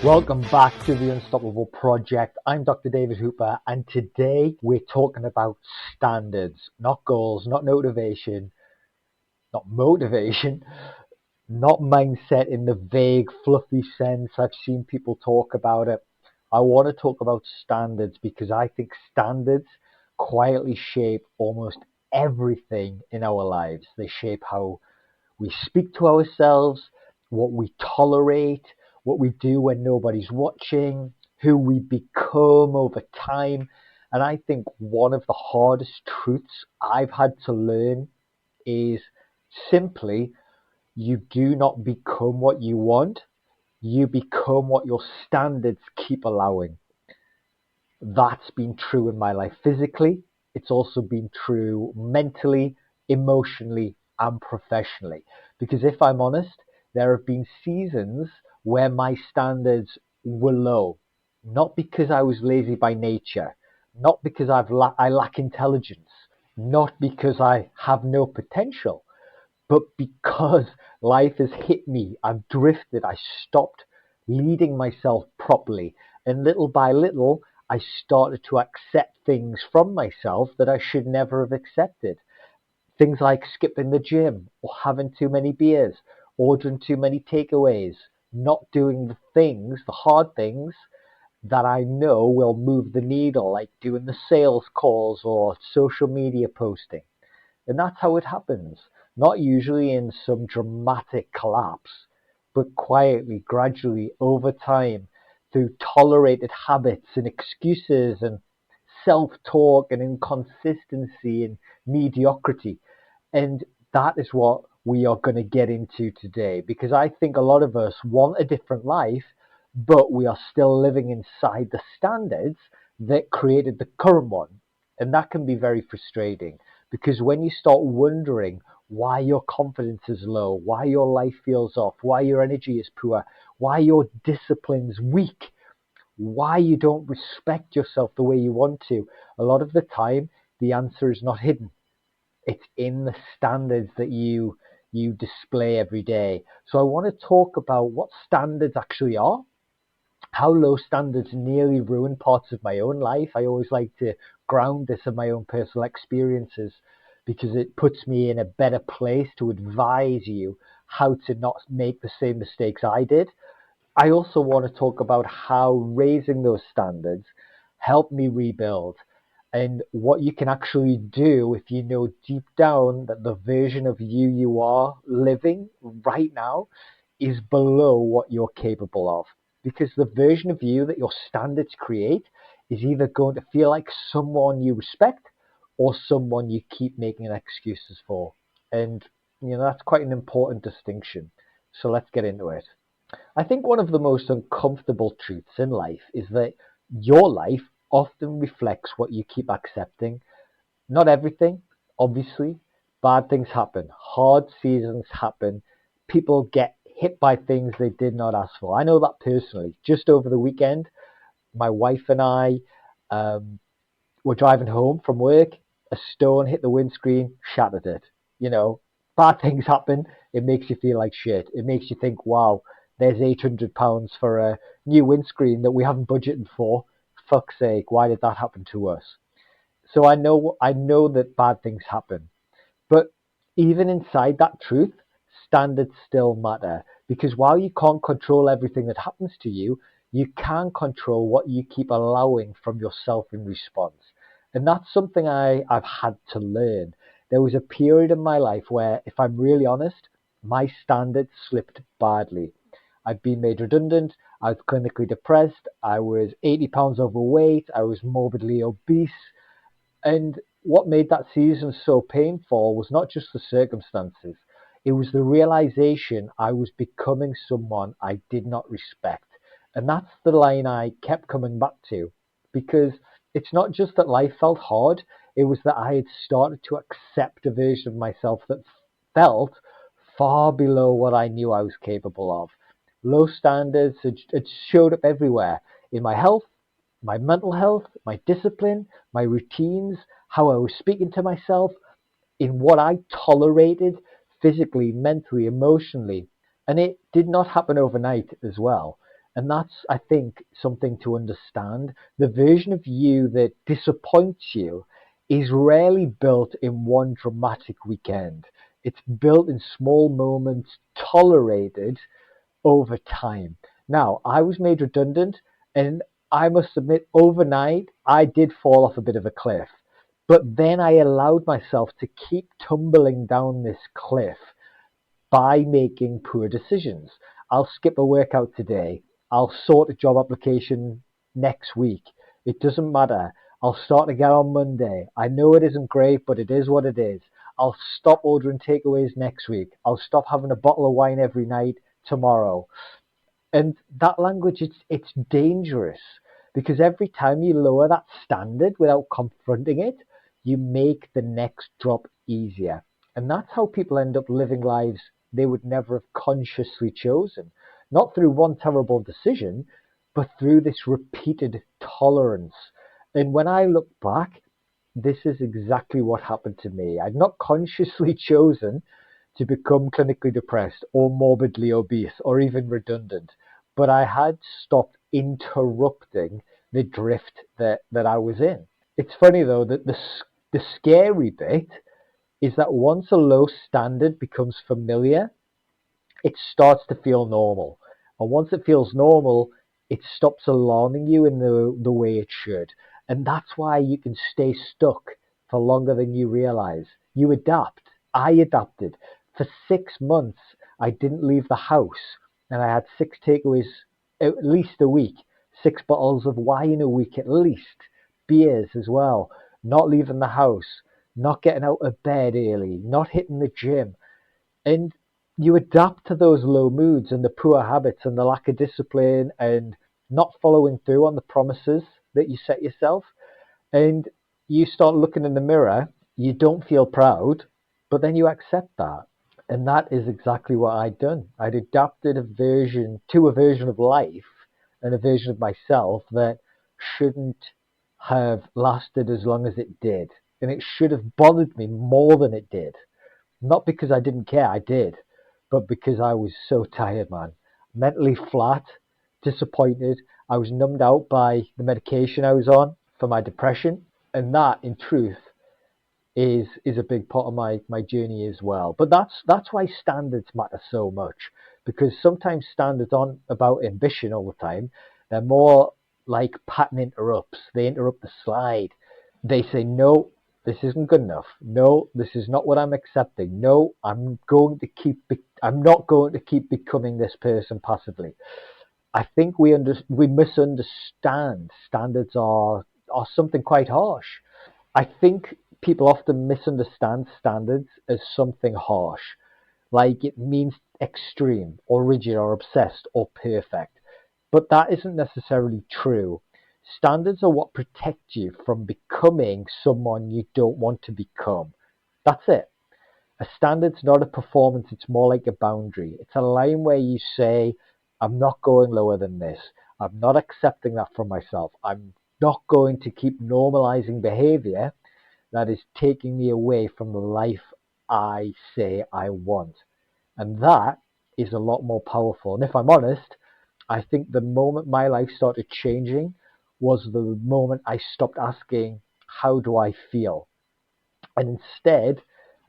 Welcome back to the Unstoppable Project. I'm Dr. David Hooper, and today we're talking about standards, not goals, not motivation, not mindset in the vague, fluffy sense. I've seen people talk about it. I want to talk about standards because I think standards quietly shape almost everything in our lives. They shape how we speak to ourselves, what we tolerate, what we do when nobody's watching, who we become over time. And I think one of the hardest truths I've had to learn is simply you do not become what you want, you become what your standards keep allowing. That's been true in my life physically. It's also been true mentally, emotionally, and professionally. Because if I'm honest, there have been seasons where my standards were low, not because I was lazy by nature, not because I lack intelligence, not because I have no potential, but because life has hit me, I've drifted, I stopped leading myself properly. And little by little, I started to accept things from myself that I should never have accepted. Things like skipping the gym, or having too many beers, ordering too many takeaways, not doing the things, the hard things that I know will move the needle, like doing the sales calls or social media posting. And that's how it happens. Not usually in some dramatic collapse, but quietly, gradually, over time, through tolerated habits and excuses and self talk and inconsistency and mediocrity. And that is what we are going to get into today, because I think a lot of us want a different life, but we are still living inside the standards that created the current one. And that can be very frustrating because when you start wondering why your confidence is low, why your life feels off, why your energy is poor, why your discipline's weak, why you don't respect yourself the way you want to, a lot of the time the answer is not hidden. It's in the standards that you display every day. So I want to talk about what standards actually are, how low standards nearly ruin parts of my own life. I always like to ground this in my own personal experiences because it puts me in a better place to advise you how to not make the same mistakes I did. I also want to talk about how raising those standards helped me rebuild and what you can actually do if you know deep down that the version of you are living right now is below what you're capable of. Because the version of you that your standards create is either going to feel like someone you respect or someone you keep making excuses for. And, that's quite an important distinction. So let's get into it. I think one of the most uncomfortable truths in life is that your life often reflects what you keep accepting. Not everything, obviously. Bad things happen, hard seasons happen, people get hit by things they did not ask for. I know that personally. Just over the weekend, my wife and I were driving home from work. A stone hit the windscreen, shattered it. You know, bad things happen. It makes you feel like shit. It makes you think, wow, there's £800 for a new windscreen that we haven't budgeted for. Fuck's sake, why did that happen to us? So I know that bad things happen. But even inside that truth, standards still matter. Because while you can't control everything that happens to you, you can control what you keep allowing from yourself in response. And that's something I've had to learn. There was a period in my life where, if I'm really honest, my standards slipped badly. I'd been made redundant. I was clinically depressed. I was 80 pounds overweight. I was morbidly obese. And what made that season so painful was not just the circumstances, it was the realization I was becoming someone I did not respect. And that's the line I kept coming back to because it's not just that life felt hard, it was that I had started to accept a version of myself that felt far below what I knew I was capable of. Low standards had showed up everywhere in my health, my mental health, my discipline, my routines, how I was speaking to myself, in what I tolerated physically, mentally, emotionally. And it did not happen overnight as well. And that's, I think, something to understand. The version of you that disappoints you is rarely built in one dramatic weekend. It's built in small moments, tolerated over time. Now, I was made redundant, and I must admit, overnight, I did fall off a bit of a cliff. But then I allowed myself to keep tumbling down this cliff by making poor decisions. I'll skip a workout today. I'll sort a job application next week. It doesn't matter. I'll start again on Monday. I know it isn't great, but it is what it is. I'll stop ordering takeaways next week. I'll stop having a bottle of wine every night tomorrow. And that language, it's dangerous because every time you lower that standard without confronting it, you make the next drop easier. And that's how people end up living lives they would never have consciously chosen. Not through one terrible decision, but through this repeated tolerance. And when I look back, this is exactly what happened to me. I'd not consciously chosen to become clinically depressed or morbidly obese or even redundant, but I had stopped interrupting the drift that I was in. It's funny though that the scary bit is that once a low standard becomes familiar, it starts to feel normal. And once it feels normal, it stops alarming you in the way it should. And that's why you can stay stuck for longer than you realize. You adapt. I adapted. For 6 months, I didn't leave the house, and I had 6 takeaways at least a week, 6 bottles of wine a week at least, beers as well, not leaving the house, not getting out of bed early, not hitting the gym. And you adapt to those low moods and the poor habits and the lack of discipline and not following through on the promises that you set yourself. And you start looking in the mirror, you don't feel proud, but then you accept that. And that is exactly what I'd done. I'd adapted a version of life and a version of myself that shouldn't have lasted as long as it did. And it should have bothered me more than it did. Not because I didn't care, I did, but because I was so tired, man. Mentally flat, disappointed. I was numbed out by the medication I was on for my depression. And that, in truth, is a big part of my journey as well. But that's why standards matter so much, because sometimes standards aren't about ambition all the time. They're more like pattern interrupts. They interrupt the slide. They say, no, this isn't good enough. No, this is not what I'm accepting. No, I'm not going to keep becoming this person passively. I think we misunderstand standards are something quite harsh. I think people often misunderstand standards as something harsh, like it means extreme or rigid or obsessed or perfect. But that isn't necessarily true. Standards are what protect you from becoming someone you don't want to become. That's it. A standard's not a performance, it's more like a boundary. It's a line where you say, I'm not going lower than this. I'm not accepting that from myself. I'm not going to keep normalizing behavior that is taking me away from the life I say I want. And that is a lot more powerful. And if I'm honest, I think the moment my life started changing was the moment I stopped asking, how do I feel? And instead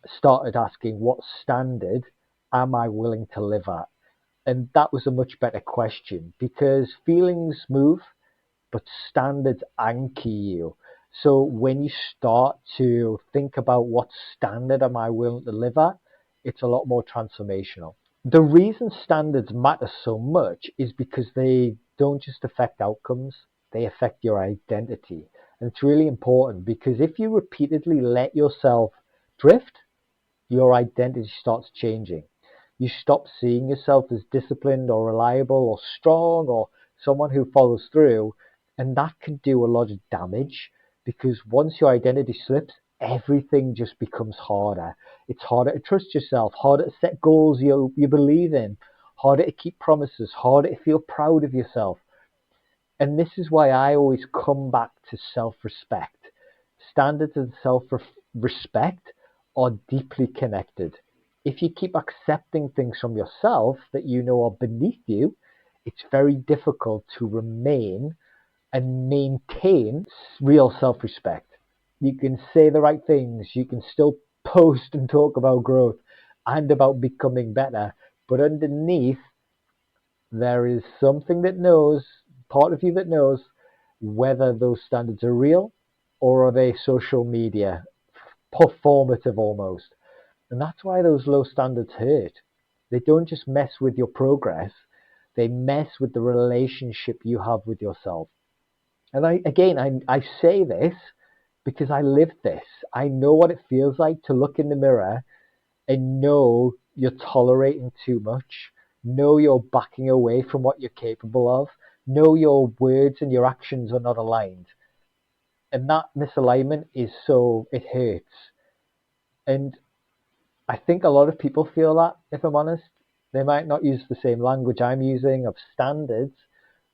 started asking, what standard am I willing to live at? And that was a much better question because feelings move, but standards anchor you. So when you start to think about what standard am I willing to live at, it's a lot more transformational. The reason standards matter so much is because they don't just affect outcomes, they affect your identity. And it's really important because if you repeatedly let yourself drift, your identity starts changing. You stop seeing yourself as disciplined or reliable or strong or someone who follows through. And that can do a lot of damage because once your identity slips, everything just becomes harder. It's harder to trust yourself, harder to set goals you believe in, harder to keep promises, harder to feel proud of yourself. And this is why I always come back to self-respect. Standards and self-respect are deeply connected. If you keep accepting things from yourself that you know are beneath you, it's very difficult to remain and maintain real self-respect. You can say the right things, you can still post and talk about growth and about becoming better, but underneath there is something that knows, part of you that knows whether those standards are real or are they social media, performative almost. And that's why those low standards hurt. They don't just mess with your progress, they mess with the relationship you have with yourself. And I say this because I live this. I know what it feels like to look in the mirror and know you're tolerating too much, know you're backing away from what you're capable of, know your words and your actions are not aligned. And that misalignment is so, it hurts. And I think a lot of people feel that, if I'm honest. They might not use the same language I'm using of standards,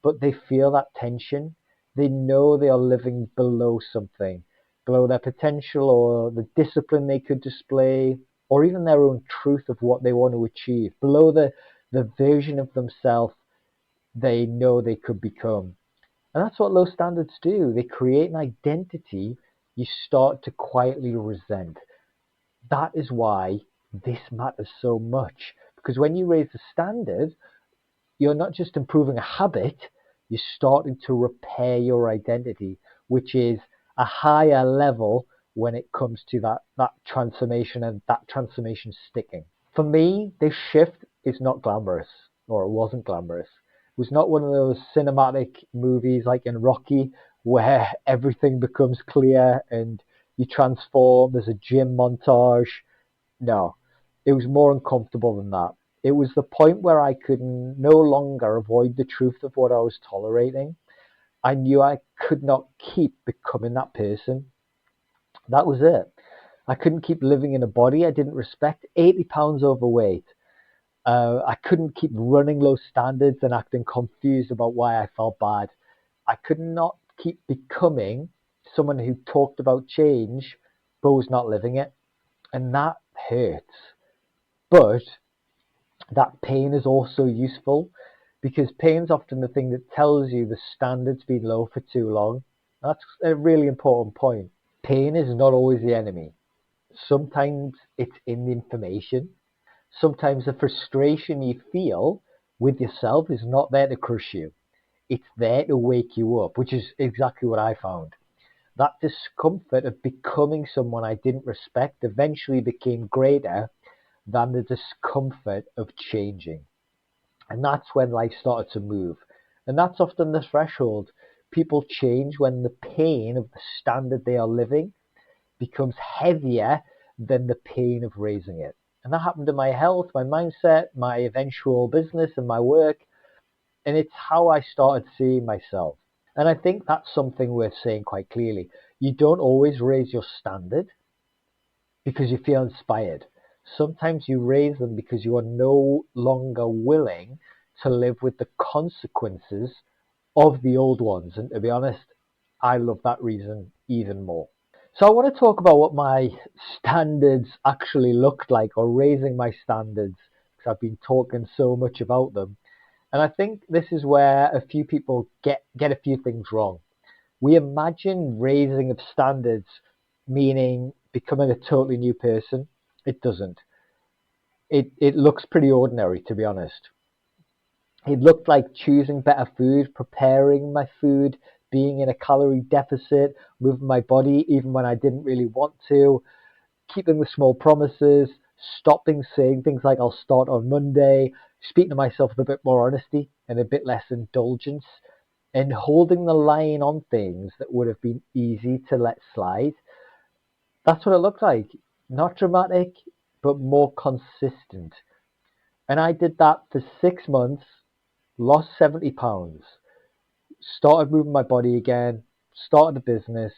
but they feel that tension. They know they are living below something, below their potential or the discipline they could display, or even their own truth of what they want to achieve, below the version of themselves they know they could become. And that's what low standards do. They create an identity you start to quietly resent. That is why this matters so much. Because when you raise the standard, you're not just improving a habit, you're starting to repair your identity, which is a higher level when it comes to that transformation and that transformation sticking. For me, this shift is not glamorous, or it wasn't glamorous. It was not one of those cinematic movies like in Rocky where everything becomes clear and you transform, there's a gym montage. No, it was more uncomfortable than that. It was the point where I could no longer avoid the truth of what I was tolerating. I knew I could not keep becoming that person. That was it. I couldn't keep living in a body I didn't respect, 80 pounds overweight. I couldn't keep running low standards and acting confused about why I felt bad. I could not keep becoming someone who talked about change but was not living it. And that hurts. But that pain is also useful because pain's often the thing that tells you the standard's been low for too long. That's a really important point. Pain is not always the enemy. Sometimes it's in the information. Sometimes the frustration you feel with yourself is not there to crush you. It's there to wake you up, which is exactly what I found. That discomfort of becoming someone I didn't respect eventually became greater than the discomfort of changing. And that's when life started to move. And that's often the threshold. People change when the pain of the standard they are living becomes heavier than the pain of raising it. And that happened to my health, my mindset, my eventual business, and my work. And it's how I started seeing myself. And I think that's something worth saying quite clearly. You don't always raise your standard because you feel inspired. Sometimes you raise them because you are no longer willing to live with the consequences of the old ones. And to be honest, I love that reason even more. So I want to talk about what my standards actually looked like, or raising my standards, because I've been talking so much about them. And I think this is where a few people get a few things wrong. We imagine raising of standards meaning becoming a totally new person. It doesn't. It looks pretty ordinary, to be honest. It looked like choosing better food, preparing my food, being in a calorie deficit, moving my body even when I didn't really want to, keeping the small promises, stopping saying things like I'll start on Monday, speaking to myself with a bit more honesty and a bit less indulgence, and holding the line on things that would have been easy to let slide. That's what it looked like. Not dramatic, but more consistent. And I did that for 6 months, lost 70 pounds, started moving my body again, started a business,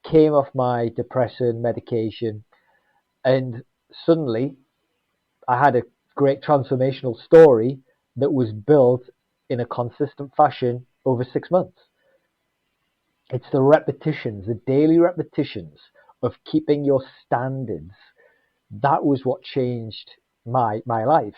came off my depression medication, and suddenly I had a great transformational story that was built in a consistent fashion over 6 months. It's the repetitions, the daily repetitions of keeping your standards. That was what changed my life.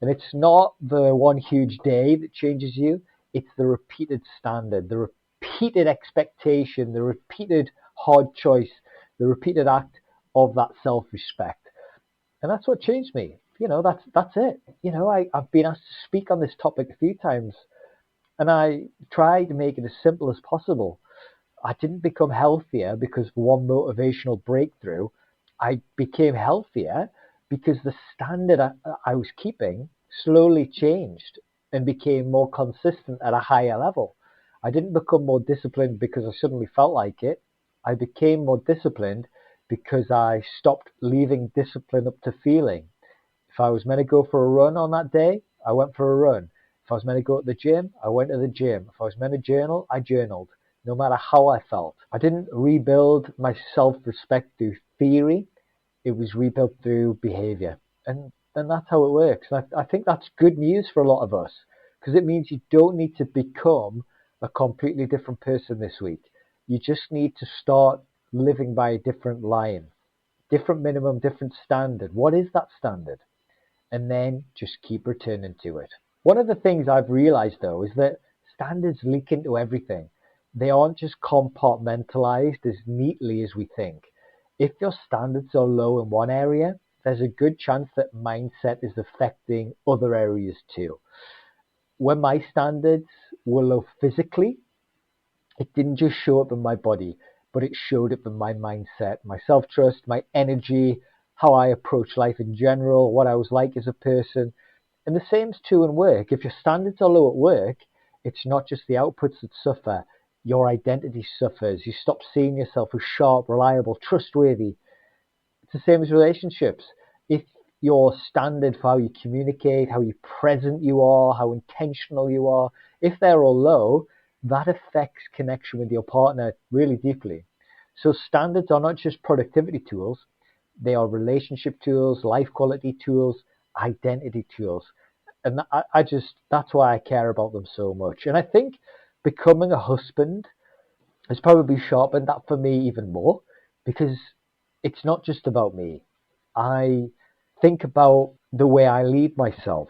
And it's not the one huge day that changes you, it's the repeated standard, the repeated expectation, the repeated hard choice, the repeated act of that self-respect. And that's what changed me. That's it. I've been asked to speak on this topic a few times, and I try to make it as simple as possible. I didn't become healthier because of one motivational breakthrough. I became healthier because the standard I was keeping slowly changed and became more consistent at a higher level. I didn't become more disciplined because I suddenly felt like it. I became more disciplined because I stopped leaving discipline up to feeling. If I was meant to go for a run on that day, I went for a run. If I was meant to go to the gym, I went to the gym. If I was meant to journal, I journaled, no matter how I felt. I didn't rebuild my self-respect through theory. It was rebuilt through behavior. And that's how it works. And I think that's good news for a lot of us, because it means you don't need to become a completely different person this week. You just need to start living by a different line, different minimum, different standard. What is that standard? And then just keep returning to it. One of the things I've realized though is that standards leak into everything. They aren't just compartmentalized as neatly as we think. If your standards are low in one area, there's a good chance that mindset is affecting other areas too. When my standards were low physically, it didn't just show up in my body, but it showed up in my mindset, my self-trust, my energy, how I approach life in general, what I was like as a person. And the same's true in work. If your standards are low at work, it's not just the outputs that suffer. Your identity suffers. You stop seeing yourself as sharp, reliable, trustworthy. It's the same as relationships. If your standard for how you communicate, how you present you are, how intentional you are, if they're all low, that affects connection with your partner really deeply. So standards are not just productivity tools, they are relationship tools, life quality tools, identity tools. And that's why I care about them so much. And I think becoming a husband has probably sharpened that for me even more, because it's not just about me. I think about the way I lead myself,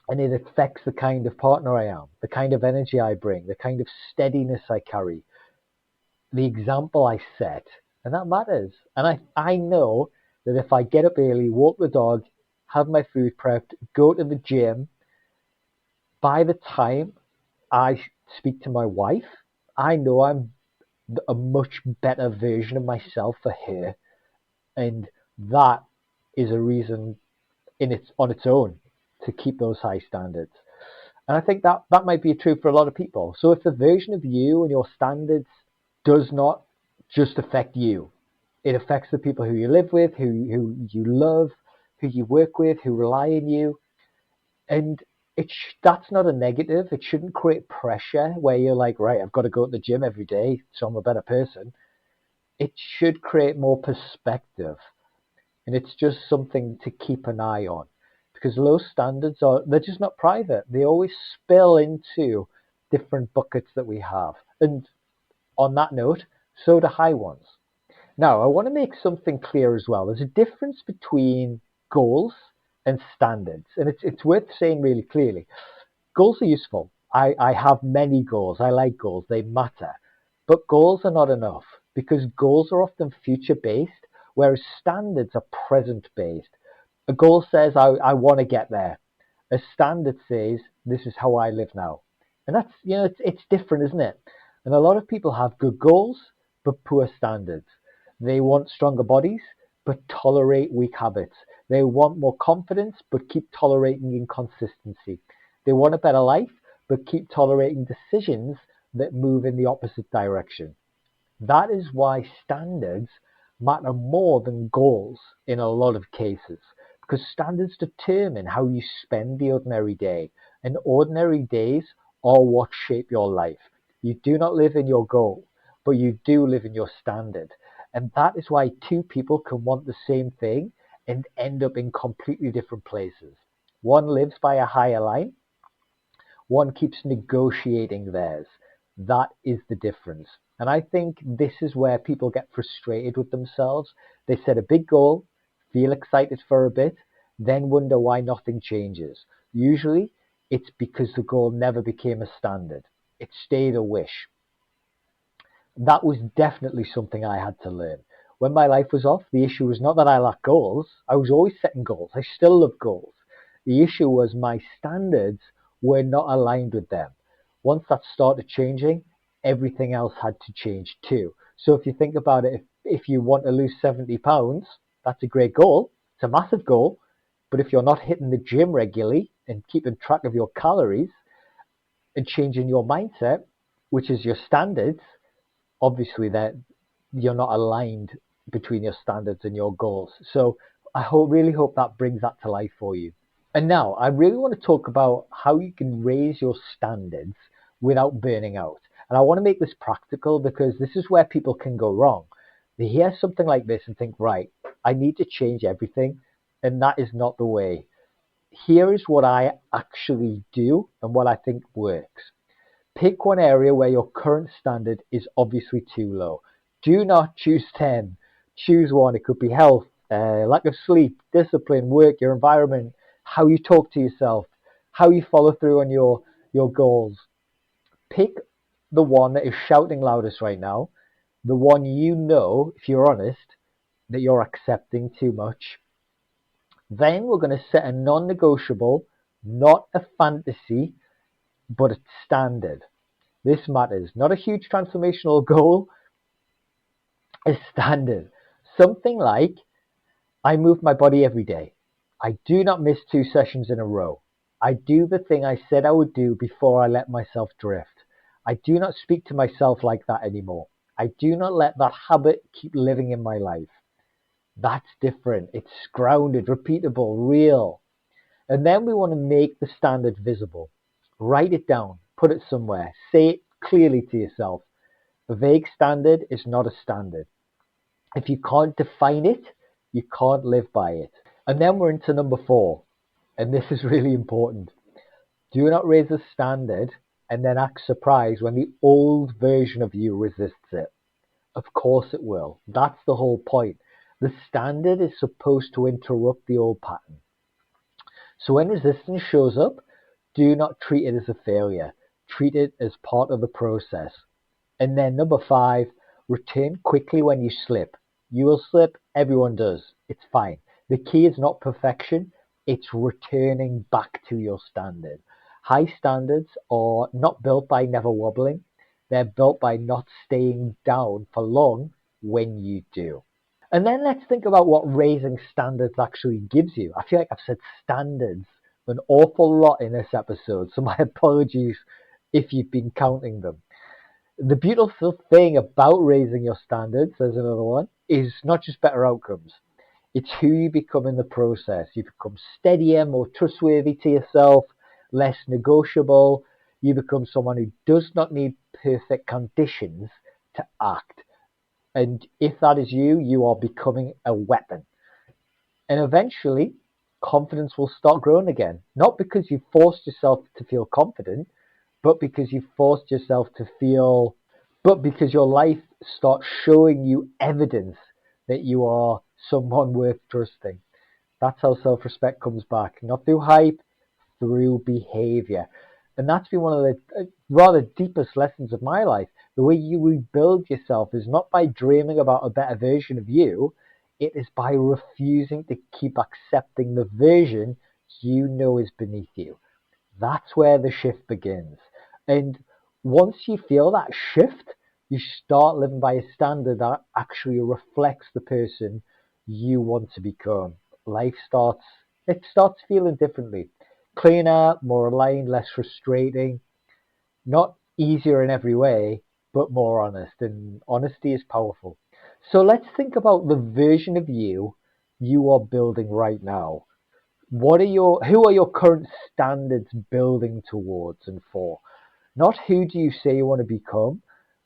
and it affects the kind of partner I am, the kind of energy I bring, the kind of steadiness I carry, the example I set, and that matters. And I know that if I get up early, walk the dog, have my food prepped, go to the gym, by the time I speak to my wife, I know I'm a much better version of myself for her, and that is a reason on its own to keep those high standards. And I think that might be true for a lot of people. So if the version of you and your standards does not just affect you, it affects the people who you live with, who you love, who you work with, who rely on you. And that's not a negative. It shouldn't create pressure where you're like, right, I've got to go to the gym every day so I'm a better person. It should create more perspective. And it's just something to keep an eye on, because low standards they're just not private. They always spill into different buckets that we have. And on that note, so do high ones. Now, I want to make something clear as well. There's a difference between goals and standards, and it's worth saying really clearly. Goals are useful. I have many goals. I like goals. They matter. But goals are not enough, because goals are often future based, whereas standards are present based. A goal says, I want to get there. A standard says, this is how I live now. And that's, it's different, isn't it? And a lot of people have good goals, but poor standards. They want stronger bodies, but tolerate weak habits. They want more confidence, but keep tolerating inconsistency. They want a better life, but keep tolerating decisions that move in the opposite direction. That is why standards matter more than goals in a lot of cases, because standards determine how you spend the ordinary day, and ordinary days are what shape your life. You do not live in your goal, but you do live in your standard. And that is why two people can want the same thing and end up in completely different places. One lives by a higher line, one keeps negotiating theirs. That is the difference. And I think this is where people get frustrated with themselves. They set a big goal, feel excited for a bit, then wonder why nothing changes. Usually, it's because the goal never became a standard. It stayed a wish. That was definitely something I had to learn. When my life was off, the issue was not that I lacked goals. I was always setting goals. I still love goals. The issue was my standards were not aligned with them. Once that started changing, everything else had to change too. So if you think about it, if you want to lose 70 pounds, that's a great goal. It's a massive goal. But if you're not hitting the gym regularly and keeping track of your calories and changing your mindset, which is your standards, obviously that you're not aligned between your standards and your goals. So really hope that brings that to life for you. And now I really want to talk about how you can raise your standards without burning out. And I want to make this practical because this is where people can go wrong. They hear something like this and think, right, I need to change everything. And that is not the way. Here is what I actually do and what I think works. Pick one area where your current standard is obviously too low. Do not choose 10. Choose one. It could be health, lack of sleep, discipline, work, your environment, how you talk to yourself, how you follow through on your goals. Pick the one that is shouting loudest right now, the one you know, if you're honest, that you're accepting too much. Then we're going to set a non-negotiable, not a fantasy, but a standard. This matters. Not a huge transformational goal, a standard. Something like, I move my body every day. I do not miss 2 sessions in a row. I do the thing I said I would do before I let myself drift. I do not speak to myself like that anymore. I do not let that habit keep living in my life. That's different. It's grounded, repeatable, real. And then we want to make the standard visible. Write it down. Put it somewhere. Say it clearly to yourself. A vague standard is not a standard. If you can't define it, you can't live by it. And then we're into number 4. And this is really important. Do not raise the standard and then act surprised when the old version of you resists it. Of course it will. That's the whole point. The standard is supposed to interrupt the old pattern. So when resistance shows up, do not treat it as a failure. Treat it as part of the process. And then number 5, return quickly when you slip. You will slip, everyone does. It's fine. The key is not perfection, it's returning back to your standard. High standards are not built by never wobbling. They're built by not staying down for long when you do. And then let's think about what raising standards actually gives you. I feel like I've said standards an awful lot in this episode, so my apologies if you've been counting them. The beautiful thing about raising your standards, there's another one, is not just better outcomes. It's who you become in the process. You become steadier, more trustworthy to yourself, less negotiable. You become someone who does not need perfect conditions to act. And if that is you, you are becoming a weapon. And eventually, confidence will start growing again. Not because you forced yourself to feel confident, but because you forced yourself to feel, but because your life starts showing you evidence that you are someone worth trusting. That's how self-respect comes back. Not through hype, through behavior. And that's been one of the rather deepest lessons of my life. The way you rebuild yourself is not by dreaming about a better version of you. It is by refusing to keep accepting the version you know is beneath you. That's where the shift begins. And once you feel that shift, you start living by a standard that actually reflects the person you want to become. It starts feeling differently. Cleaner, more aligned, less frustrating. Not easier in every way, but more honest. And honesty is powerful. So let's think about the version of you are building right now. Who are your current standards building towards and for? Not who do you say you want to become,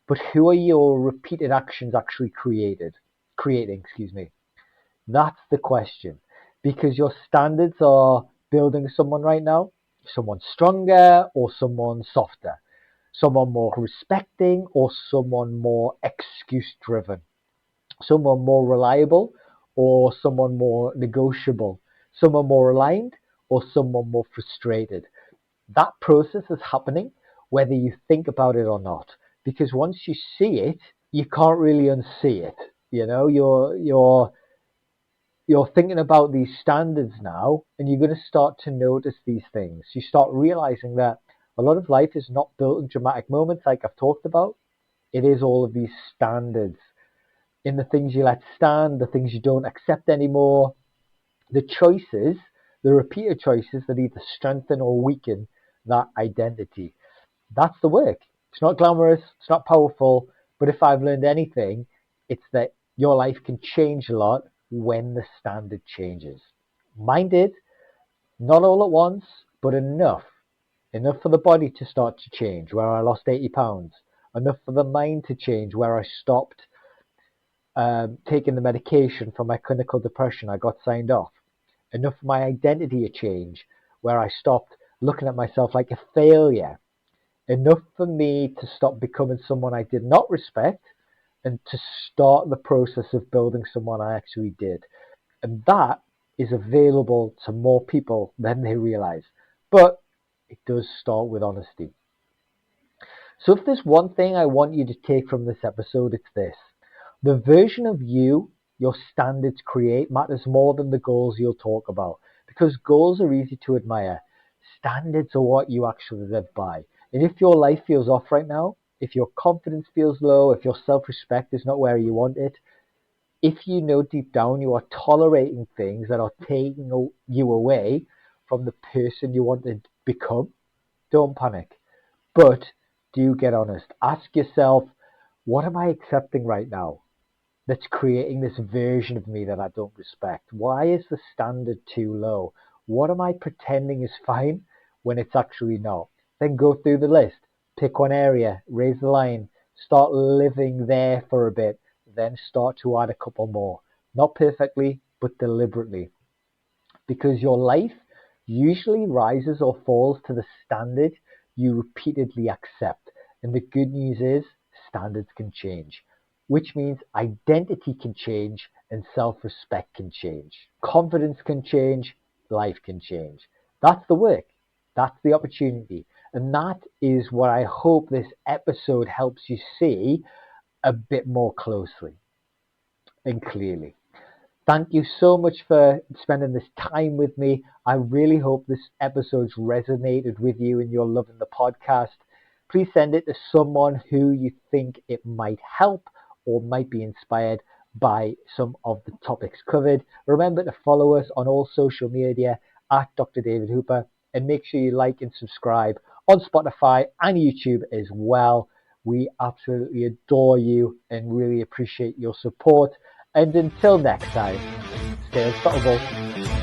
but who are your repeated actions actually creating, excuse me. That's the question. Because your standards are building someone right now, someone stronger or someone softer, someone more respecting or someone more excuse driven, someone more reliable or someone more negotiable, Some are more aligned or some are more frustrated. That process is happening whether you think about it or not. Because once you see it, you can't really unsee it. You know, you're thinking about these standards now, and you're going to start to notice these things. You start realizing that a lot of life is not built in dramatic moments like I've talked about. It is all of these standards in the things you let stand, the things you don't accept anymore, the choices, the repeated choices that either strengthen or weaken that identity. That's the work. It's not glamorous, it's not powerful, but if I've learned anything, it's that your life can change a lot when the standard changes. Mine did, not all at once, but enough. Enough for the body to start to change, where I lost 80 pounds. Enough for the mind to change, where I stopped taking the medication for my clinical depression. I got signed off. Enough for my identity to change, where I stopped looking at myself like a failure. Enough for me to stop becoming someone I did not respect and to start the process of building someone I actually did. And that is available to more people than they realize. But it does start with honesty. So if there's one thing I want you to take from this episode, it's this. The version of you your standards create matters more than the goals you'll talk about. Because goals are easy to admire. Standards are what you actually live by. And if your life feels off right now, if your confidence feels low, if your self-respect is not where you want it, if you know deep down you are tolerating things that are taking you away from the person you want to become, don't panic. But do get honest. Ask yourself, what am I accepting right now that's creating this version of me that I don't respect? Why is the standard too low? What am I pretending is fine when it's actually not? Then go through the list. Pick one area, raise the line, start living there for a bit, then start to add a couple more. Not perfectly, but deliberately. Because your life usually rises or falls to the standard you repeatedly accept. And the good news is standards can change, which means identity can change and self-respect can change. Confidence can change, life can change. That's the work. That's the opportunity. And that is what I hope this episode helps you see a bit more closely and clearly. Thank you so much for spending this time with me. I really hope this episode's resonated with you and you're loving the podcast. Please send it to someone who you think it might help or might be inspired by some of the topics covered. Remember to follow us on all social media at Dr. David Hooper, and make sure you like and subscribe on Spotify and YouTube as well. We absolutely adore you and really appreciate your support. And until next time, stay unstoppable.